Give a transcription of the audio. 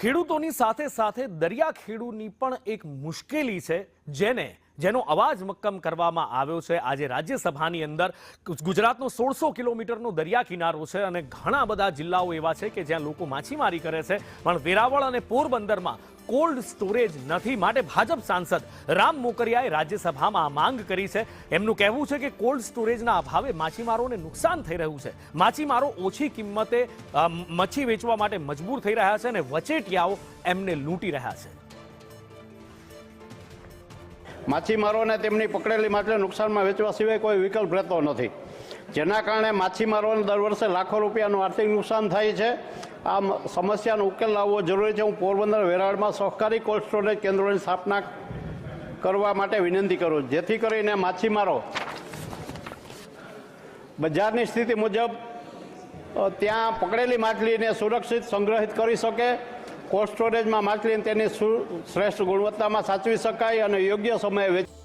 ખેડૂતોની સાથે સાથે દરિયા ખેડૂની પણ એક મુશ્કેલી છે જેનો અવાજ મક્કમ કરવામાં આવ્યો છે। આજે રાજ્યસભાની અંદર ગુજરાતનો 1600 કિલોમીટરનો દરિયા કિનારો છે અને ઘણા બધા જિલ્લાઓ એવા છે કે જ્યાં લોકો માછીમારી કરે છે, પણ વેરાવળ અને પોરબંદરમાં કોલ્ડ સ્ટોરેજ નથી। માટે ભાજપ સાંસદ રામ મોકરિયાએ રાજ્યસભામાં માંગ કરી છે। એમનું કહેવું છે કે કોલ્ડ સ્ટોરેજના અભાવે માછીમારોને નુકસાન થઈ રહ્યું છે। માછીમારો ઓછી કિંમતે મચ્છી વેચવા માટે મજબૂર થઈ રહ્યા છે અને વચેટિયાઓ એમને લૂંટી રહ્યા છે। માછીમારોને તેમની પકડેલી માછલી નુકસાનમાં વેચવા સિવાય કોઈ વિકલ્પ રહેતો નથી, જેના કારણે માછીમારોને દર વર્ષે લાખો રૂપિયાનું આર્થિક નુકસાન થાય છે। આ સમસ્યાનો ઉકેલ લાવવો જરૂરી છે। હું પોરબંદર વેરાવળમાં સહકારી કોલ્ડ સ્ટોરેજ કેન્દ્રોની સ્થાપના કરવા માટે વિનંતી કરું, જેથી કરીને માછીમારો બજારની સ્થિતિ મુજબ ત્યાં પકડેલી માછલીને સુરક્ષિત સંગ્રહિત કરી શકે। કોલ્ડ સ્ટોરેજમાં માછલીને તેની શ્રેષ્ઠ ગુણવત્તામાં સાચવી શકાય અને યોગ્ય સમયે વેચી